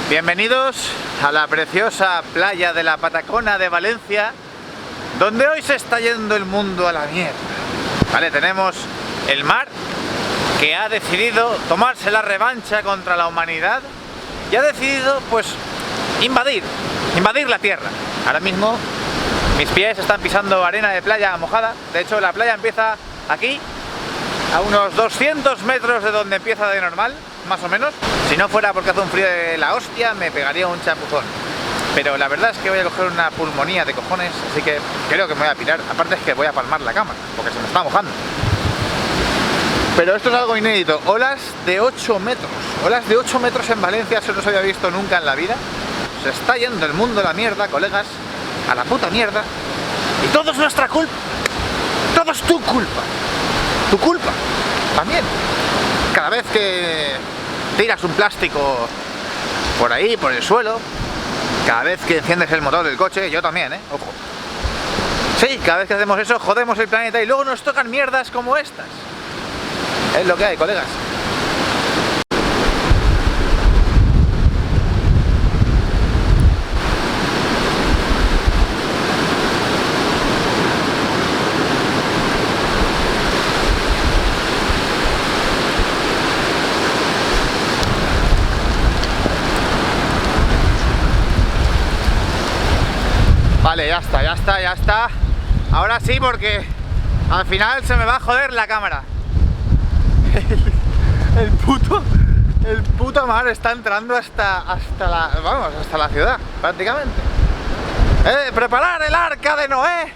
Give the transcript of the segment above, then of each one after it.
Bienvenidos a la preciosa playa de la Patacona de Valencia, donde hoy se está yendo el mundo a la mierda. Vale, tenemos el mar que ha decidido tomarse la revancha contra la humanidad y ha decidido, pues, invadir la tierra. Ahora mismo mis pies están pisando arena de playa mojada. De hecho, la playa empieza aquí, a unos 200 metros de donde empieza de normal, más o menos. Si no fuera porque hace un frío de la hostia, me pegaría un chapuzón. Pero la verdad es que voy a coger una pulmonía de cojones, así que creo que me voy a pirar. Aparte es que voy a palmar la cámara, porque se me está mojando. Pero esto es algo inédito. Olas de 8 metros. Olas de 8 metros en Valencia, eso no se había visto nunca en la vida. Se está yendo el mundo a la mierda, colegas. A la puta mierda. Y todo es nuestra culpa. Todo es tu culpa. Tu culpa. También. Cada vez que tiras un plástico por ahí, por el suelo, cada vez que enciendes el motor del coche, yo también, ojo. Sí, cada vez que hacemos eso, jodemos el planeta y luego nos tocan mierdas como estas. Es lo que hay, colegas. Vale, ya está. Ahora sí, porque al final se me va a joder la cámara. El puto mar está entrando hasta la ciudad, prácticamente. Preparar el arca de Noé,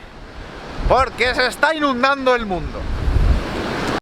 porque se está inundando el mundo.